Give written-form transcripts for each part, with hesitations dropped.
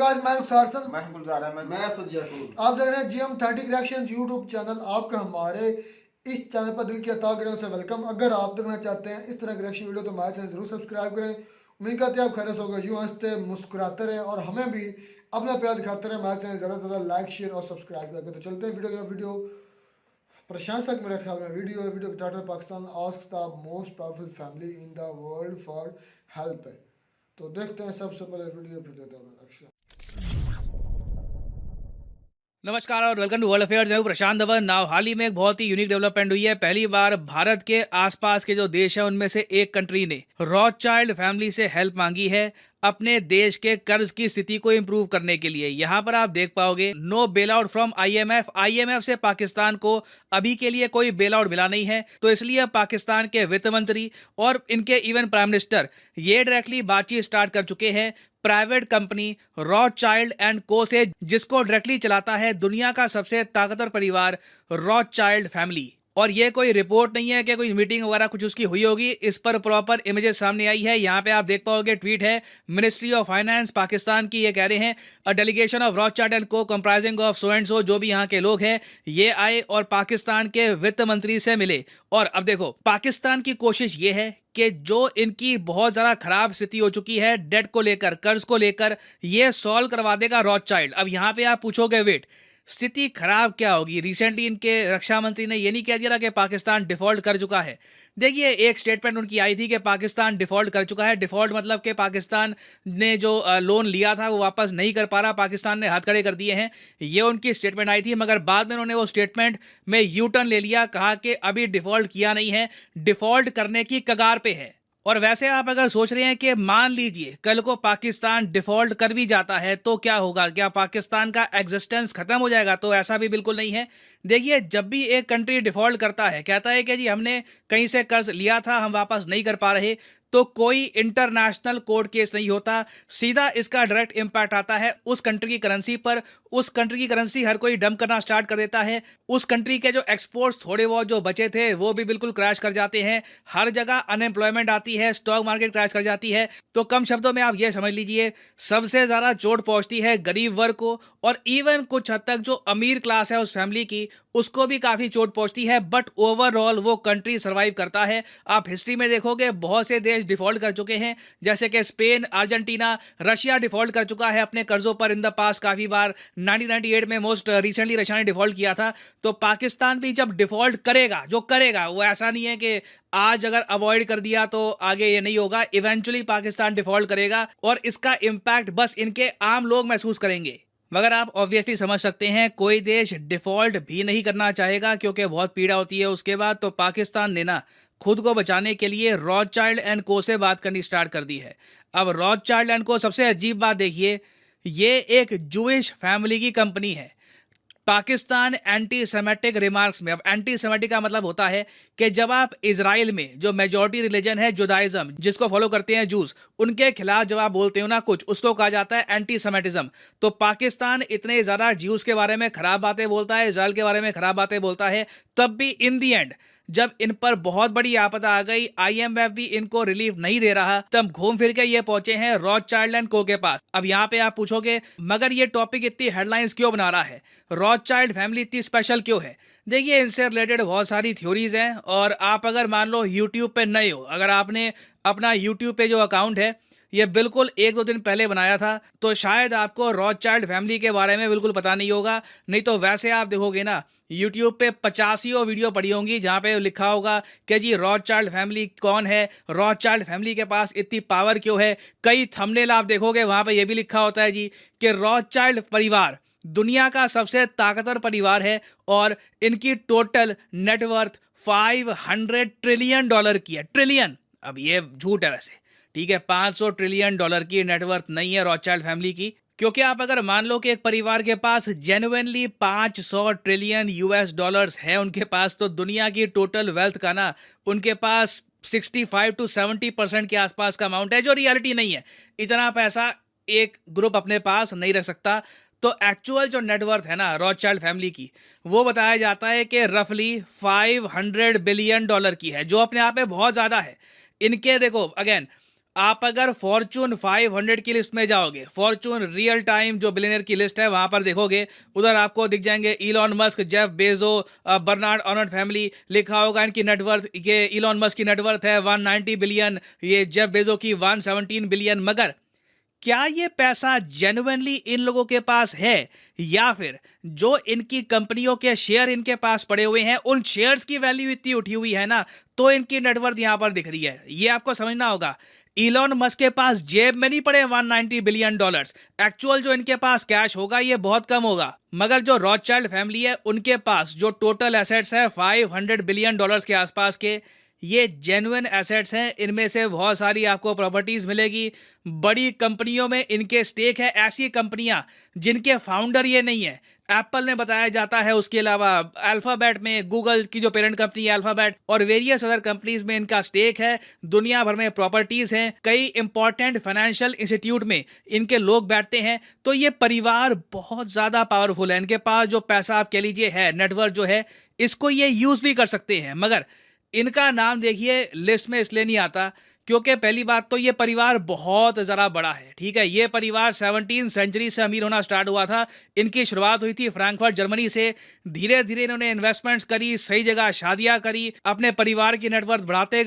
Guys, मैं सारसन, मैं गुलजार अहमद, मैं सज्जाकुल। आप देख रहे हैं जीएम 30 रिएक्शंस यूट्यूब चैनल। आपका हमारे इस चैनल पर दिल की अता करें उसे वेलकम। अगर आप देखना चाहते हैं इस तरह की रिएक्शन वीडियो तो हमारे चैनल जरूर सब्सक्राइब करें। उम्मीद करते हैं आप खैरियत होगा, यूँ हंसते मुस्कुराते रहें और हमें भी अपना प्यार दिखाते रहें। हमारे चैनल ज़्यादा से ज़्यादा लाइक शेयर और सब्सक्राइब करके। तो चलते हैं वीडियो प्रशंसक मेरे ख्याल में वीडियो के title Pakistan asks the most powerful family in the world for help है। तो देखते हैं सबसे पहले वीडियो, फिर देते हैं रिएक्शन। नमस्कार और वेलकम टू वर्ल्ड अफेयर्स। मैं हूं प्रशांत धवन। नाउ हाल ही में एक बहुत ही यूनिक डेवलपमेंट हुई है। पहली बार भारत के आसपास के जो देश हैं उनमें से एक कंट्री ने रॉथस्चाइल्ड फैमिली से हेल्प मांगी है अपने देश के कर्ज की स्थिति को इंप्रूव करने के लिए। यहाँ पर आप देख पाओगे no bail out from IMF से पाकिस्तान को अभी के लिए कोई बेल आउट मिला नहीं है। तो इसलिए पाकिस्तान के वित्त मंत्री और इनके इवन प्राइम मिनिस्टर ये डायरेक्टली बातचीत स्टार्ट कर चुके हैं प्राइवेट कंपनी रॉथस्चाइल्ड एंड को से, जिसको डायरेक्टली चलाता है दुनिया का सबसे ताकतवर परिवार रॉथस्चाइल्ड फैमिली। और ये कोई रिपोर्ट नहीं है कि कोई मीटिंग वगैरह कुछ उसकी हुई होगी, इस पर प्रॉपर इमेजेस सामने आई है। यहाँ पे आप देख पाओगे ट्वीट है मिनिस्ट्री ऑफ फाइनेंस पाकिस्तान की। ये कह रहे हैं a delegation of Rothschild and co comprising of so and so, जो भी यहाँ के लोग हैं ये आए और पाकिस्तान के वित्त मंत्री से मिले। और अब देखो पाकिस्तान की कोशिश ये है कि जो इनकी बहुत ज़्यादा खराब स्थिति हो चुकी है डेट को लेकर, कर्ज को लेकर, ये सॉल्व करवा देगा रॉथस्चाइल्ड। अब यहाँ पे आप पूछोगे वेट, स्थिति खराब क्या होगी? रिसेंटली इनके रक्षा मंत्री ने ये नहीं कह दिया कि पाकिस्तान डिफॉल्ट कर चुका है। देखिए एक स्टेटमेंट उनकी आई थी कि पाकिस्तान डिफॉल्ट कर चुका है। डिफॉल्ट मतलब कि पाकिस्तान ने जो लोन लिया था वो वापस नहीं कर पा रहा, पाकिस्तान ने हाथ खड़े कर दिए हैं। ये उनकी स्टेटमेंट आई थी, मगर बाद में उन्होंने वो स्टेटमेंट में यू टर्न ले लिया, कहा कि अभी डिफॉल्ट किया नहीं है, डिफॉल्ट करने की कगार पे है। और वैसे आप अगर सोच रहे हैं कि मान लीजिए कल को पाकिस्तान डिफॉल्ट कर भी जाता है तो क्या होगा, क्या पाकिस्तान का एग्जिस्टेंस खत्म हो जाएगा? तो ऐसा भी बिल्कुल नहीं है। देखिए जब भी एक कंट्री डिफॉल्ट करता है, कहता है कि जी हमने कहीं से कर्ज लिया था, हम वापस नहीं कर पा रहे, तो कोई इंटरनेशनल कोर्ट केस नहीं होता, सीधा इसका डायरेक्ट इंपैक्ट आता है उस कंट्री की करेंसी पर। उस कंट्री की करेंसी हर कोई डंप करना स्टार्ट कर देता है। उस कंट्री के जो एक्सपोर्ट्स थोड़े बहुत जो बचे थे वो भी बिल्कुल क्रैश कर जाते हैं। हर जगह अनएम्प्लॉयमेंट आती है, स्टॉक मार्केट क्रैश कर जाती है। तो कम शब्दों में आप ये समझ लीजिए सबसे ज़्यादा चोट पहुंचती है गरीब वर्ग को, और इवन कुछ हद तक जो अमीर क्लास है उस फैमिली की उसको भी काफ़ी चोट पहुंचती है। बट ओवरऑल वो कंट्री सर्वाइव करता है। आप हिस्ट्री में देखोगे बहुत से देश डिफॉल्ट कर चुके हैं, जैसे कि स्पेन, अर्जेंटीना, रशिया डिफॉल्ट कर चुका है अपने कर्जों पर इन द पास काफ़ी बार। 1998 में मोस्ट रिसेंटली रशिया ने डिफॉल्ट किया था। तो पाकिस्तान भी जब डिफॉल्ट करेगा, जो करेगा वो ऐसा नहीं है कि आज अगर अवॉइड कर दिया तो आगे ये नहीं होगा, इवेंचुअली पाकिस्तान डिफॉल्ट करेगा और इसका इंपैक्ट बस इनके आम लोग महसूस करेंगे। मगर आप ऑब्वियसली समझ सकते हैं कोई देश डिफॉल्ट भी नहीं करना चाहेगा क्योंकि बहुत पीड़ा होती है उसके बाद। तो पाकिस्तान ने ना खुद को बचाने के लिए रॉथस्चाइल्ड एंड को से बात करनी स्टार्ट कर दी है। अब रॉथस्चाइल्ड एंड को, सबसे अजीब बात देखिए, ये एक जूइश फैमिली की कंपनी है। पाकिस्तान एंटी सेमेटिक रिमार्क्स में, अब एंटी सेमेटिक का मतलब होता है कि जब आप इजराइल में जो मेजॉरिटी रिलीजन है जुदाइज्म, जिसको फॉलो करते हैं जूस, उनके खिलाफ जब आप बोलते हो ना कुछ, उसको कहा जाता है एंटी सेमेटिज्म। तो पाकिस्तान इतने ज़्यादा ज्यूस के बारे में खराब बातें बोलता है, इजराइल के बारे में खराब बातें बोलता है, तब भी इन दी एंड जब इन पर बहुत बड़ी आपदा आ गई, आईएमएफ भी इनको रिलीफ नहीं दे रहा, तब घूम फिर के ये पहुंचे हैं रॉथस्चाइल्ड एंड को के पास। अब यहाँ पे आप पूछोगे मगर ये टॉपिक इतनी हेडलाइंस क्यों बना रहा है, रॉथस्चाइल्ड फैमिली इतनी स्पेशल क्यों है? देखिए इनसे रिलेटेड बहुत सारी थ्योरीज हैं। और आप अगर मान लो यूट्यूब पे नए हो, अगर आपने अपना यूट्यूब पे जो अकाउंट है ये बिल्कुल 1-2 दिन पहले बनाया था, तो शायद आपको रॉथस्चाइल्ड फैमिली के बारे में बिल्कुल पता नहीं होगा। नहीं तो वैसे आप देखोगे ना यूट्यूब पे 50 वीडियो पड़ी होंगी जहाँ पे लिखा होगा कि जी रॉथस्चाइल्ड फैमिली कौन है, रॉथस्चाइल्ड फैमिली के पास इतनी पावर क्यों है। कई थंबनेल आप देखोगे वहाँ पे ये भी लिखा होता है जी कि रॉथस्चाइल्ड परिवार दुनिया का सबसे ताकतवर परिवार है और इनकी टोटल नेटवर्थ $500 ट्रिलियन की है। ट्रिलियन, अब ये झूठ है वैसे, ठीक है, $500 ट्रिलियन की नेटवर्थ नहीं है रॉथस्चाइल्ड फैमिली की। क्योंकि आप अगर मान लो कि एक परिवार के पास जेन्युइनली $500 ट्रिलियन है उनके पास, तो दुनिया की टोटल वेल्थ का ना उनके पास 65 to 70% के आसपास का अमाउंट है, जो रियलिटी नहीं है। इतना पैसा एक ग्रुप अपने पास नहीं रख सकता। तो एक्चुअल जो नेटवर्थ है ना रॉथस्चाइल्ड फैमिली की, वो बताया जाता है कि रफली $500 बिलियन की है, जो अपने आप में बहुत ज़्यादा है। इनके देखो अगेन आप अगर फॉर्चून 500 की लिस्ट में जाओगे, फॉर्चून रियल टाइम जो बिलियनर की लिस्ट है वहां पर देखोगे, उधर आपको दिख जाएंगे Elon Musk, Jeff Bezos, Bernard Arnault family लिखा होगा। इनकी नेटवर्थ, ये इलॉन मस्क की नेटवर्थ है 190 बिलियन, ये जेफ बेजो की 117 बिलियन। मगर क्या ये पैसा जेन्युइनली इन लोगों के पास है, या फिर जो इनकी कंपनियों के शेयर इनके पास पड़े हुए हैं, उन शेयर्स की वैल्यू इतनी उठी हुई है ना, तो इनकी नेटवर्थ यहां पर दिख रही है। ये आपको समझना होगा। इलॉन मस्क के पास जेब में नहीं पड़े 190 बिलियन डॉलर्स, एक्चुअल जो इनके पास कैश होगा ये बहुत कम होगा। मगर जो रॉथशाइल्ड फैमिली है उनके पास जो टोटल एसेट्स है 500 बिलियन डॉलर्स के आसपास के, ये जेन्युइन एसेट्स हैं। इनमें से बहुत सारी आपको प्रॉपर्टीज मिलेगी, बड़ी कंपनियों में इनके स्टेक है, ऐसी कंपनियां जिनके फाउंडर ये नहीं है। एप्पल में बताया जाता है, उसके अलावा अल्फाबेट में, गूगल की जो पेरेंट कंपनी है अल्फाबेट, और वेरियस अदर कंपनीज में इनका स्टेक है। दुनिया भर में प्रॉपर्टीज हैं, कई इंपॉर्टेंट फाइनेंशियल इंस्टीट्यूट में इनके लोग बैठते हैं। तो ये परिवार बहुत ज्यादा पावरफुल है। इनके पास जो पैसा आप कह लीजिए है, नेटवर्थ जो है, इसको ये यूज भी कर सकते हैं। मगर इनका नाम देखिए लिस्ट में इसलिए नहीं आता क्योंकि पहली बात तो ये परिवार बहुत ज़रा बड़ा है। ठीक है, ये परिवार 17वीं सेंचुरी से अमीर होना स्टार्ट हुआ था। इनकी शुरुआत हुई थी फ्रैंकफर्ट जर्मनी से। धीरे धीरे इन्होंने इन्वेस्टमेंट्स करी, सही जगह शादियां करी, अपने परिवार की नेटवर्थ बढ़ाते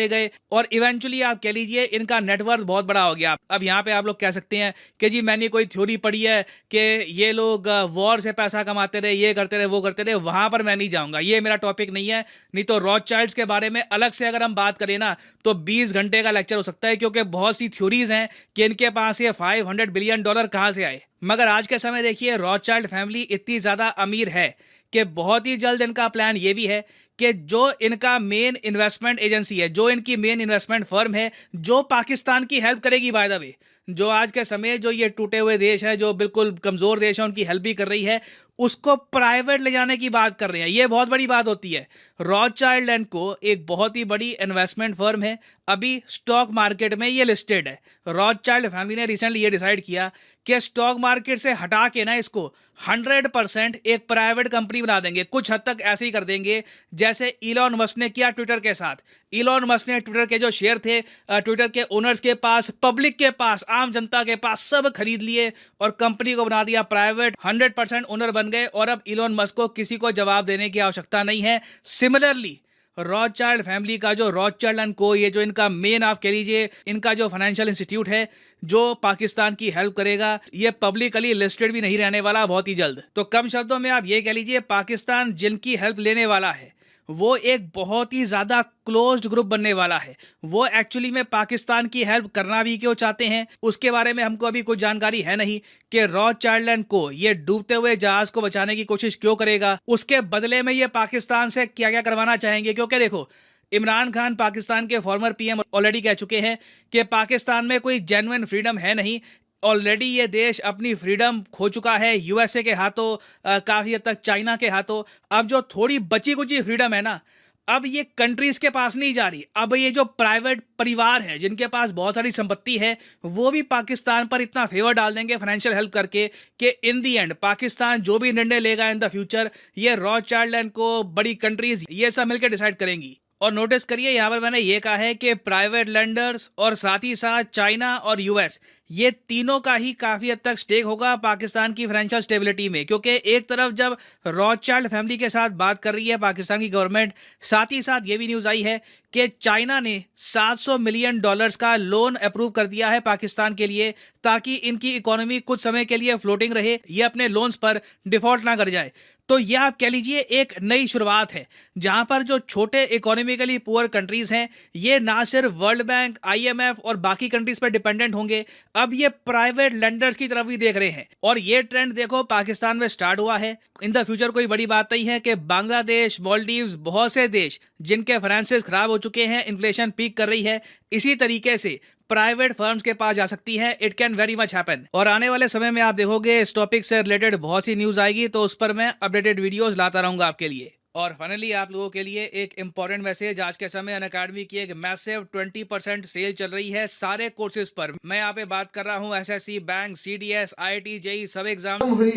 गए और इवेंचुअली आप कह लीजिए इनका नेटवर्थ बहुत बड़ा हो गया। अब यहाँ पे आप लोग कह सकते हैं कि जी मैंने कोई थ्योरी पढ़ी है कि ये लोग वॉर से पैसा कमाते रहे, ये करते रहे, वो करते रहे, वहां पर मैं नहीं जाऊंगा, ये मेरा टॉपिक नहीं है। नहीं तो रॉथशाइल्ड्स के बारे में अलग से अगर हम बात करें ना तो 20 घंटे का लेक्चर हो सकता है, क्योंकि बहुत सी थ्योरीज हैं कि इनके पास ये 500 बिलियन डॉलर कहां से आए। मगर आज के समय देखिए रॉथशाइल्ड फैमिली इतनी ज्यादा अमीर है कि बहुत ही जल्द इनका प्लान ये भी है कि जो इनका मेन इन्वेस्टमेंट एजेंसी है, जो इनकी मेन इन्वेस्टमेंट फर्म है, जो पाकिस्तान की हेल्प करेगी, बाय द वे, जो आज के समय जो ये टूटे हुए देश है, जो बिल्कुल कमजोर देश है, उनकी हेल्प भी कर रही है, उसको प्राइवेट ले जाने की बात कर रहे हैं। ये बहुत बड़ी बात होती है। रॉथशाइल्ड एंड को एक बहुत ही बड़ी इन्वेस्टमेंट फर्म है, अभी स्टॉक मार्केट में ये लिस्टेड है। रॉथशाइल्ड फैमिली ने रिसेंटली ये डिसाइड किया कि स्टॉक मार्केट से हटा के ना इसको 100% एक प्राइवेट कंपनी बना देंगे। कुछ हद तक ऐसे ही कर देंगे जैसे इलॉन मस्क ने किया ट्विटर के साथ। इलॉन मस्क ने ट्विटर के जो शेयर थे ट्विटर के ओनर्स के पास, पब्लिक के पास, आम जनता के पास, सब खरीद लिए और कंपनी को बना दिया प्राइवेट। 100% ओनर बन गए और अब इलॉन मस्क को किसी को जवाब देने की आवश्यकता नहीं है। सिमिलरली रॉथशाइल्ड फैमिली का जो रॉथशाइल्ड एंड को, ये जो इनका मेन आप कह लीजिए इनका जो फाइनेंशियल इंस्टीट्यूट है जो पाकिस्तान की हेल्प करेगा, ये पब्लिकली लिस्टेड भी नहीं रहने वाला बहुत ही जल्द। तो कम शब्दों में आप ये कह लीजिए पाकिस्तान जिनकी हेल्प लेने वाला है वो एक बहुत ही ज्यादा क्लोज्ड ग्रुप बनने वाला है। वो एक्चुअली में पाकिस्तान की हेल्प करना भी क्यों चाहते हैं उसके बारे में हमको अभी कुछ जानकारी है नहीं कि रॉथशाइल्ड एंड को ये डूबते हुए जहाज को बचाने की कोशिश क्यों करेगा, उसके बदले में ये पाकिस्तान से क्या क्या करवाना चाहेंगे। क्योंकि देखो इमरान खान पाकिस्तान के फॉर्मर पीएम ऑलरेडी कह चुके हैं कि पाकिस्तान में कोई जेन्युइन फ्रीडम है नहीं। ऑलरेडी ये देश अपनी फ्रीडम खो चुका है यूएसए के हाथों, काफी हद तक चाइना के हाथों। अब जो थोड़ी बची कुची फ्रीडम है ना, अब ये कंट्रीज के पास नहीं जा रही। अब ये जो प्राइवेट परिवार है जिनके पास बहुत सारी संपत्ति है, वो भी पाकिस्तान पर इतना फेवर डाल देंगे फाइनेंशियल हेल्प करके कि इन दी एंड पाकिस्तान जो भी निर्णय लेगा इन द फ्यूचर, ये रॉथशाइल्ड एंड को, बड़ी कंट्रीज, ये सब मिलकर डिसाइड करेंगी। और नोटिस करिए यहाँ पर मैंने ये कहा है कि प्राइवेट लेंडर्स और साथ ही साथ चाइना और यूएस, ये तीनों का ही काफी हद तक स्टेक होगा पाकिस्तान की फाइनेंशियल स्टेबिलिटी में। क्योंकि एक तरफ जब रॉथशाइल्ड फैमिली के साथ बात कर रही है पाकिस्तान की गवर्नमेंट, साथ ही साथ ये भी न्यूज आई है कि चाइना ने 700 मिलियन डॉलर्स का लोन अप्रूव कर दिया है पाकिस्तान के लिए, ताकि इनकी इकोनॉमी कुछ समय के लिए फ्लोटिंग रहे, ये अपने लोन्स पर डिफॉल्ट ना कर जाए। तो यह आप कह लीजिए एक नई शुरुआत है जहां पर जो छोटे इकोनॉमिकली पुअर कंट्रीज हैं ये ना सिर्फ वर्ल्ड बैंक, आईएमएफ और बाकी कंट्रीज पर डिपेंडेंट होंगे, अब ये प्राइवेट लेंडर्स की तरफ भी देख रहे हैं। और ये ट्रेंड देखो पाकिस्तान में स्टार्ट हुआ है। इन द फ्यूचर कोई बड़ी बात नहीं है कि बांग्लादेश, मालदीव्स, बहुत से देश जिनके फाइनेंसेस खराब हो चुके हैं, इन्फ्लेशन पीक कर रही है, इसी तरीके से प्राइवेट फर्म्स के पास जा सकती है। It can very much happen. और आने वाले समय में आप देखोगे इस टॉपिक से रिलेटेड बहुत सी न्यूज आएगी, तो उस पर मैं अपडेटेड वीडियोस लाता रहूंगा आपके लिए। और फाइनली आप लोगों के लिए एक इंपॉर्टेंट मैसेज, आज के समय अनअकैडमी की एक मैसिव 20% सेल चल रही है सारे कोर्सेज पर। मैं यहाँ पे बात कर रहा हूँ SSC, bank, CDS, IIT, JE सब एग्जाम हुई।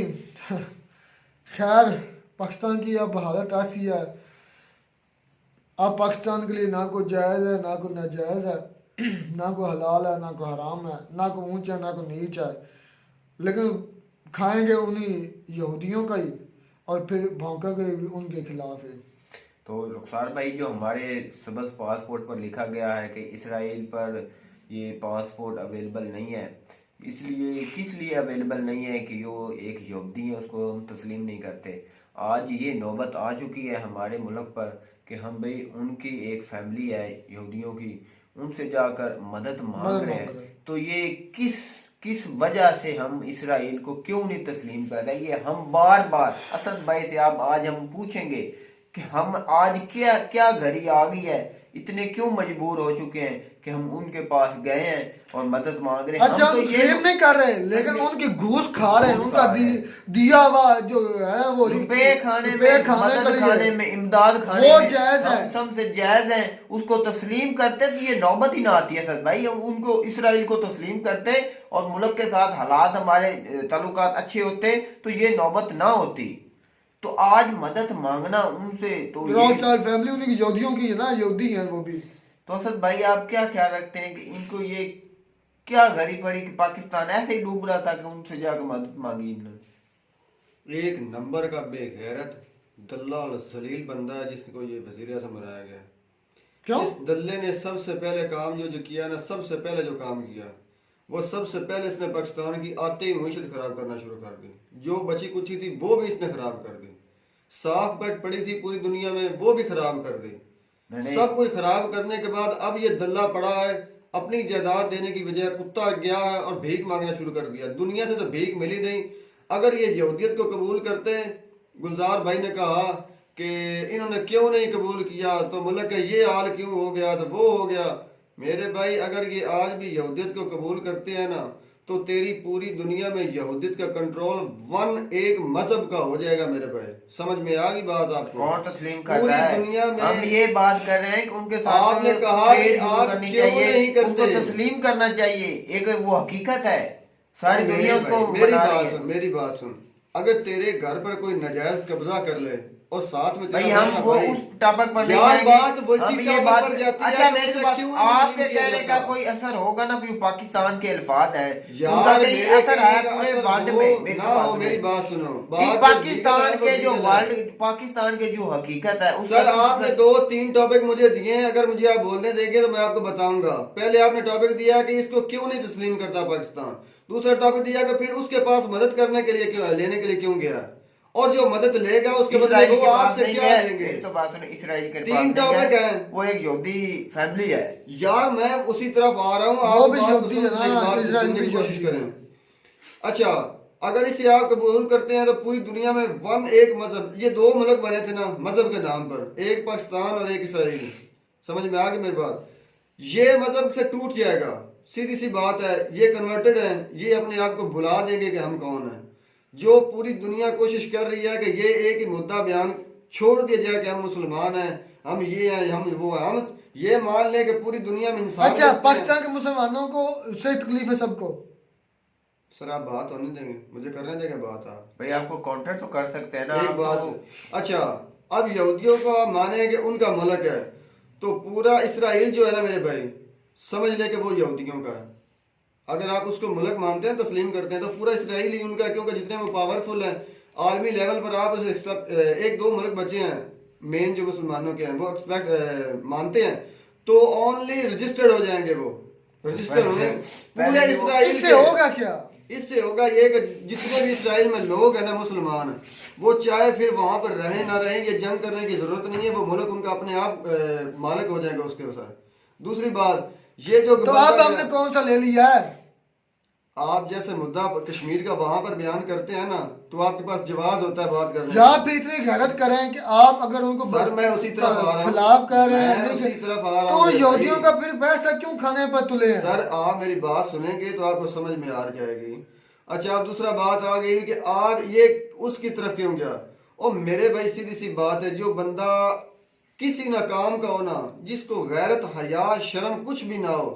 खैर पाकिस्तान की अब हालत ऐसी है, अब पाकिस्तान के लिए ना कुछ जायज़ है ना कुछ नाजायज़ है। ना कोई हलाल है ना कोई हराम है, ना कोई ऊंच है ना कोई नीच है, लेकिन खाएंगे उन्हीं यहूदियों का ही और फिर भौंकेंगे भी उनके खिलाफ ही। तो रुखसार भाई, जो हमारे सबस पासपोर्ट पर लिखा गया है कि इसराइल पर ये पासपोर्ट अवेलेबल नहीं है, इसलिए किस लिए अवेलेबल नहीं है कि जो एक यहूदी है उसको हम तस्लीम नहीं करते। आज ये नौबत आ चुकी है हमारे मुल्क पर कि हम भाई उनकी एक फैमिली है यहूदियों की, उनसे जाकर मदद मांग मदद रहे मांग हैं। रहे हैं। तो ये किस किस वजह से हम इसराइल को क्यों नहीं तस्लीम कर रहे, ये हम बार बार असद भाई से आप आज हम पूछेंगे कि हम आज क्या क्या घड़ी आ गई है, इतने क्यों मजबूर हो चुके हैं कि हम उनके पास गए हैं और मदद मांग रहे हैं। अच्छा, हम तो हम ये सेम नहीं कर रहे, लेकिन तस्लीम- उनकी घूस खा रहे हैं, घूस उनका खा रहे हैं। दिया हुआ जो है वो रुपए खाने रुपए में, खाने मदद के खाने लिए में, इमदाद खाने वो में जायज हम है। सबसे जायज है, उसको तस्लीम करते तो ये नौबत ही ना आती है सर भाई। हम उनको इसराइल को तस्लीम करते और मुल्क के साथ हालात हमारे ताल्लुकात अच्छे होते तो ये नौबत ना होती। तो आज मदद मांगना उनसे तो ये चाइल्ड फैमिली उन्हीं की यहूदियों की है ना, यहूदी हैं वो भी। तो असद भाई, आप क्या ख्याल रखते हैं कि इनको ये क्या घड़ी पड़ी कि पाकिस्तान ऐसे ही डूब रहा था कि उनसे जाकर मदद मांगी इन्होंने। एक नंबर का बेगैरत दल्लाल जलील बंदा है जिसको ये वजीर आज़म बनाया गया। क्यों? इस दल्ले ने सबसे पहले काम जो किया ना, सबसे पहले जो काम किया वो सबसे पहले इसने पाकिस्तान की आते ही मीशत खराब करना शुरू कर दी। जो बची कुची थी वो भी इसने खराब कर दी, साफ बैठ पड़ी थी पूरी दुनिया में वो भी खराब कर दी। नहीं, सब कुछ खराब करने के बाद अब ये दल्ला पड़ा है, अपनी जायदाद देने की बजाय कुत्ता गया है और भीख मांगना शुरू कर दिया। दुनिया से तो भीख मिली नहीं। अगर ये यहूदियत को कबूल करते, गुलजार भाई ने कहा कि इन्होंने क्यों नहीं कबूल किया तो मुल्क का ये हाल क्यों हो गया तो वो हो गया। मेरे भाई, अगर ये आज भी यहूदियत को कबूल करते हैं ना तो तेरी पूरी दुनिया में यहूदियत का कंट्रोल एक मजहब का हो जाएगा मेरे भाई। समझ में आ गई बात आपको? कौन तस्लीम कर पूरी रहा है? दुनिया में हम ये बात कर रहे हैं कि उनके साथ आपने कहा ट्रेड कि शुरू आप करनी क्यों चाहिए, नहीं करते? उनको तस्लीम करना चाहिए, एक वो हकीकत है, सारी मेरे दुनिया भाई, उसको मेरी बना बात रही है। सुन, मेरी बात सुन। अगर तेरे घर पर कोई नाजायज कब्जा कर ले और साथ में भाई तेरा हम बड़ा वो भाई, उस टॉपिक पर नहीं यार जाएंगे। बात वही हम ये टॉपिक बात पर जाती है अच्छा, कि मेरे उसे पास क्यों नहीं आपके तस्लीम किया कहने जाता? का कोई असर होगा ना, क्योंकि पाकिस्तान के अल्फाज है, यार उनका कहीं मेरे असर कहने है का पूरे असर वर्ल्ड हो में। मेरी ना बात हो, सुनो। मेरी बात सुनो। एक बात पाकिस्तान तो के जो लीगल है। वर्ल्ड, पाकिस्तान के जो हकीकत है उस सर आपने 2-3 टॉपिक मुझे दिए हैं, अगर मुझे आप बोलने देंगे तो मैं आपको बताऊंगा। पहले आपने टॉपिक दिया कि इसको क्यों नहीं तस्लीम करता पाकिस्तान, दूसरा टॉपिक दिया कि फिर उसके पास मदद करने के लिए क्यों, लेने के लिए क्यों गया, और जो मदद लेगा उसके बदले इसराइल वो के पास आपसे नहीं क्या है। लेंगे? मेरी तो बात सुनो, इसराइल के 3 पास नहीं टॉपिक है, है। वो एक यहूदी फैमिली है। यार मैं उसी तरफ आ रहा हूँ, वो आप भी बात यहूदी है सुनो, ना, मेरी बात को इजराइल सुनने भी की कोशिश यहूदी है। करें। अच्छा, अगर इसे आप कबूल करते हैं तो पूरी दुनिया में एक मजहब, ये 2 मुल्क बने थे ना मजहब के नाम पर, एक पाकिस्तान और एक इसराइल। समझ में आ गई मेरी बात? ये मजहब से टूट जाएगा, सीधी सी बात है। ये कन्वर्टेड है, ये अपने आप को भुला देंगे कि हम कौन हैं। जो पूरी दुनिया कोशिश कर रही है कि ये एक ही मुद्दा बयान छोड़ दिया जाए कि हम मुसलमान हैं, हम ये हैं, हम वो हैं, हम ये मान लें कि पूरी दुनिया में इंसान। अच्छा, पाकिस्तान के मुसलमानों को से तकलीफ है सबको। सर आप बात होने देंगे, मुझे करने देंगे बात आप। भाई आपको काउंटर तो कर सकते हैं ना एक आप बात तो। अच्छा, अब यहूदियों को आप माने कि उनका मुल्क है तो पूरा इसराइल जो है ना मेरे भाई, समझ ले कि वो यहूदियों का है। अगर आप उसको मुल्क मानते हैं, तस्लीम करते हैं, तो पूरा इसराइल ही उनका, क्योंकि जितने वो पावरफुल हैं आर्मी लेवल पर। आप उसे एक दो मुल्क बचे हैं मेन जो मुसलमानों के हैं, वो एक्सपेक्ट मानते हैं तो ओनली रजिस्टर्ड हो जाएंगे, वो रजिस्टर होंगे पूरे इसराइल इससे के। होगा क्या? इससे होगा ये कि जितने भी इसराइल में लोग हैं ना मुसलमान, वो चाहे फिर वहां पर रहें ना रहें, ये जंग करने की जरूरत नहीं है, वो मुल्क उनका अपने आप मालिक हो जाएगा उसके साथ। दूसरी बात, ये जो तो अब हमने कौन सा ले लिया है? आप जैसे मुद्दा कश्मीर का वहां पर बयान करते हैं ना, तो आपके पास जवाब होता है बात करने या फिर इतनी गलत करें कि आप अगर उनको सर मैं उसी तरफ आ रहा हूँ, खिलाफ कर रहे हैं, मैं नहीं उसी कर- तरफ आ रहा तो हूँ। यहूदियों का फिर पैसा क्यों खाने पर तुले हैं? सर आप मेरी बात सुनेंगे तो आपको समझ में आ जाएगी। अच्छा, अब दूसरा बात आ गई कि आप ये उसकी तरफ क्यों गया। और मेरे भाई सीधी सी बात है, जो बंदा किसी ना काम का हो ना, जिसको गैरत हया शर्म कुछ भी ना हो,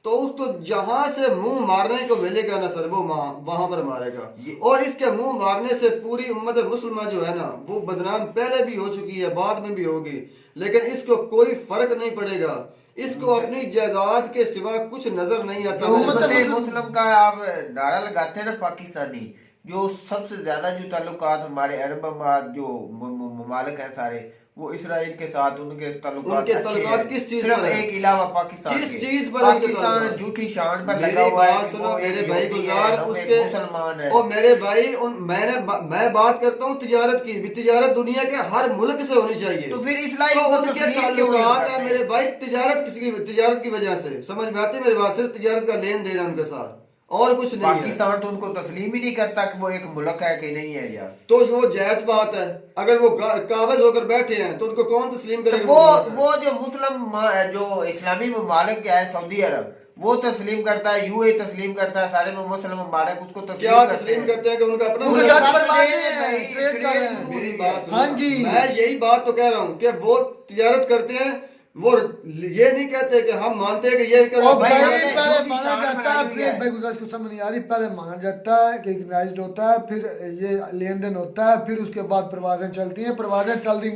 तो उसको जहां से मुंह मारने को मिलेगा ना सर, वो वहां पर मारेगा। और इसके मुंह मारने से पूरी उम्मत मुसलमान जो है ना, वो बदनाम पहले भी हो चुकी है, बाद में भी होगी, लेकिन इसको कोई फर्क नहीं पड़ेगा। इसको अपनी जायदाद के सिवा कुछ नजर नहीं आता। जो मेरे मतलब भाई। मुस्लिम का आप नारा लगाते हैं ना पाकिस्तानी, जो सबसे ज्यादा जो ताल्लुकात हमारे अरब अमात जो ममालिक हैं सारे, वो इसराइल के साथ उनके ताल्लुकात अच्छे हैं। किस चीज सिर्फ पर है? एक अलावा पाकिस्तान किस के। चीज पर उनके पाकिस्तान ताल्लुकात? झूठी शान पर मेरी लगा हुआ है बात कि सुनो वो एक मेरे भाई यहूदी है, गुलजार, हम एक उसके मुसलमान है। और मेरे भाई मैं बात करता हूँ तिजारत की भी। तिजारत दुनिया के हर मुल्क से होनी चाहिए। तो फिर इसराइल तो को उनके तस्लीम क्यों नहीं ताल्लुकात है करते? मेरे भाई तिजारत की वजह से। समझ में आती है मेरी बात? सिर्फ तिजारत का लेन देन है उनके साथ, और कुछ नहीं है। पाकिस्तान तो उनको तस्लीम ही नहीं करता कि वो एक मुल्क है कि नहीं है यार। तो वो जायज बात है। अगर वो काबिज होकर बैठे हैं तो उनको कौन तस्लीम तो करेगा? वो जो मुस्लिम जो इस्लामी ममालिक है, सऊदी अरब वो तस्लीम करता है, यूएई तस्लीम करता है, सारे मुस्लिम ममालिक उसको क्या तस्लीम तस्लीम करते हैं कि उनका अपना उनके मुल्क साथ है? परवाज़ें है हैं, भाई, ट्रेड कर रहे हैं। मेरी बात सुनो। हाँ जी। मैं यही बात तो कह रहा हूँ कि वो तिजारत करते हैं, वो ये नहीं कहते कि हम मानते हैं कि ये करो। और भाई, भाई हमने पहले झूठी माना शान जाता बनाई है, हुई फिर है। भाई गुजारिश को समझ नहीं आ रही, पहले माना जाता है कि रिकग्नाइज्ड होता है, फिर ये लेन देन होता है, फिर उसके बाद परवाजें चलती हैं। परवाजें चल रही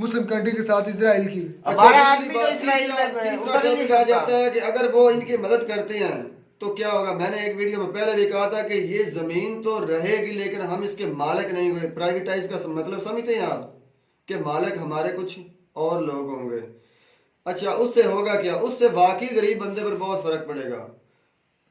मुस्लिम कंट्री के साथ इसराइल की। हमारा दूसरी आदमी तो बात, इसराइल में तीसरा उतर ही नहीं कहा सकता। जाता है कि अगर वो इनकी मदद करते हैं तो क्या होगा। मैंने एक वीडियो में पहले भी कहा था कि ये जमीन तो रहेगी लेकिन हम इसके मालिक नहीं हुए। प्राइवेटाइज का मतलब समझते हैं आप कि मालिक हमारे कुछ और लोग होंगे। अच्छा, उससे होगा क्या? उससे वाकई गरीब बंदे पर बहुत फर्क पड़ेगा।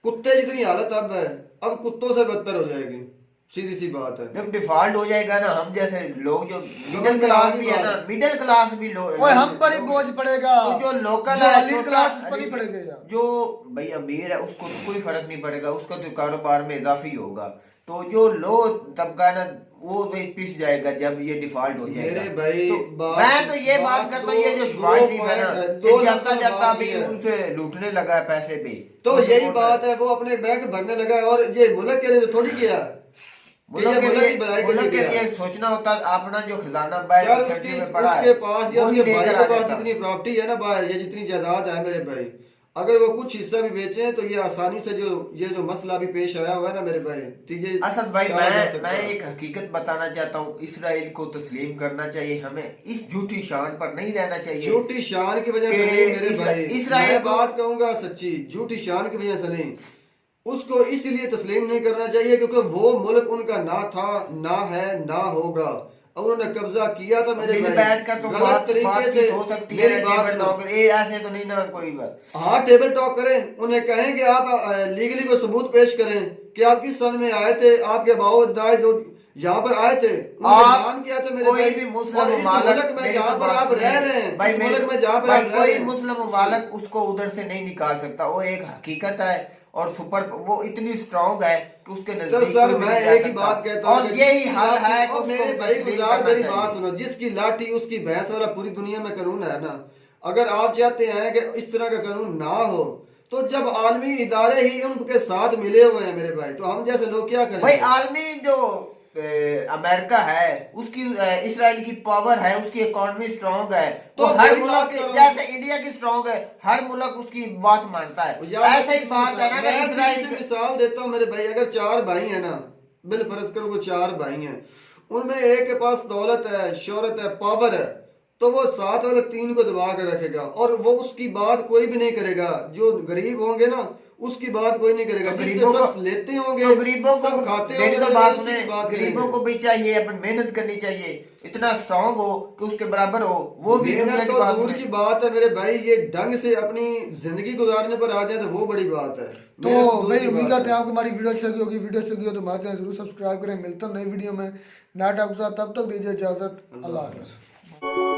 कुत्ते जितनी हालत अब है, अब कुत्तों से बदतर हो जाएगी। सीधी सी बात है। जब डिफॉल्ट हो जाएगा ना, हम जैसे लोग जो मिडिल समझ में क्लास आ भी रही है ना, बात। मिडिल क्लास भी लोग, और हम पर ही बोझ पड़ेगा। तो जो लोकल जो है, elite छोटा- class पर ही पड़ेगा यार। जो भाई अमीर है उसको तो कोई फर्क नहीं पड़ेगा, उसका तो कारोबार में इजाफी होगा। तो जो लो तबका ना, वो भाई पिस जाएगा जब ये डिफॉल्ट हो जाएगा। मेरे भाई तो मैं तो ये बात करता हूँ, ये जो शहबाज शरीफ है ना, दो ये जाता जाता बात अभी ये है। उनसे लूटने लगा है पैसे भी। तो यही बात है, वो अपने बैंक भरने लगा है और ये मुल्क के लिए थोड़ी किया। मुल्क के मुल्क की भलाई लिए, मुल्क के गया। लिए सोचना होता है अपना जो खजाना बाहर यार कंट्री में पड़ा उसके है, पास या वही उसके भाई लेकर के आ पास जाता। जितनी प्रॉपर्टी है ना बाहर, या जितनी जायदाद है मेरे भाई, अगर वो कुछ हिस्सा भी बेचे तो ये आसानी से जो मसला अभी पेश आया हुआ है ना मेरे भाई, तो ये असद भाई, क्या हो सकता मैं है? एक हकीकत बताना चाहता हूँ। इसराइल को तस्लीम करना चाहिए, हमें इस झूठी शान पर नहीं रहना चाहिए। झूठी शान की वजह से कि नहीं मेरे भाई, इसराइल मैं को- बात कहूंगा सच्ची, झूठी शान की वजह से नहीं। उसको इसलिए तस्लीम नहीं करना चाहिए क्योंकि वो मुल्क उनका ना था, ना है, ना होगा, और उन्होंने कब्जा किया था मेरे मिल भाई बैठ कर तो गलत बात तरीके से। हो सकती है, मेरी बात टेबल सुनो। टॉक, ये ऐसे तो नहीं ना कोई बात। हाँ, टेबल टॉक करें, उन्हें कहें कि आप लीगली कोई सबूत पेश करें कि आप किस सन में आए थे, आपके बाबा दादा जो यहाँ पर आए थे आप नाम क्या था मेरे कोई भाई? भी और मुस्लिम इस ममालिक, मुल्क में मेरी जहाँ तो पर बात आप सुनिए। रह रहे हैं, भाई इस मेरी- मुल्क में जहाँ पर भाई आप रह कोई रहे हैं, मुस्लिम ममालिक उसको उधर से नहीं निकाल सकता, वो एक हकीकत है। और सुपर वो इतनी स्ट्रांग है कि उसके तो नजदीक सर कोई भी मैं नहीं जा एक ही सकता। बात कहता हूँ और कि यही जिसकी हल लाठी- है कि और उसको मेरे भाई तस्लीम गुजार करना मेरी चाहिए। बात सुनो, जिसकी लाठी उसकी भैंस वाला पूरी दुनिया में कानून है ना। अगर आप चाहते हैं कि इस तरह का कानून ना हो तो जब आलमी इदारे ही उनके साथ मिले हुए हैं मेरे भाई, तो हम जैसे लोग क्या करें? भाई आलमी जो अमेरिका है, उसकी इसराइल की पावर है, उसकी इकोनॉमी स्ट्रांग है, तो हर वही मुल्क बात कर रहा हूं। जैसे इंडिया की स्ट्रांग है, हर मुल्क उसकी बात मानता है। यार, ऐसे ही बात है ना कि मैं इसराइल सीधी सी मिसाल देता हूँ मेरे भाई। अगर 4 भाई हैं ना, बिल फर्ज करो वो 4 भाई हैं, उनमें एक के पास दौलत है, शोहरत है, पावर है, तो वो साथ वाले 3 को दबा कर रखेगा और वो उसकी बात कोई भी नहीं करेगा। जो गरीब होंगे ना उसकी बात कोई नहीं करेगा। तो जिससे गरीबों को- सब लेते होंगे, तो गरीबों को सब खाते मेरी होंगे, तो बात उसी सुने, की बात गरीबों करेंगे। को भी चाहिए अपन मेहनत करनी चाहिए, इतना स्ट्रांग हो कि उसके बराबर हो, वो भी दुनिया मेहनत की तो बात दूर सुने। की बात है मेरे भाई, ये ढंग से अपनी जिंदगी गुजारने पर आ जाए तो वो बड़ी बात है। तो मेहनत दूर भाई की उम्मीद बात करते हैं है। आपको हमारी वीडियो अच्छी लगी होगी। वीडियो अच्छी लगी हो तो हमारे चैनल जरूर सब्सक्राइब करें। मिलता हूं नई वीडियो में नया टॉपिक के साथ, तब तक दीजिए इजाजत। अल्लाह हाफ़िज़।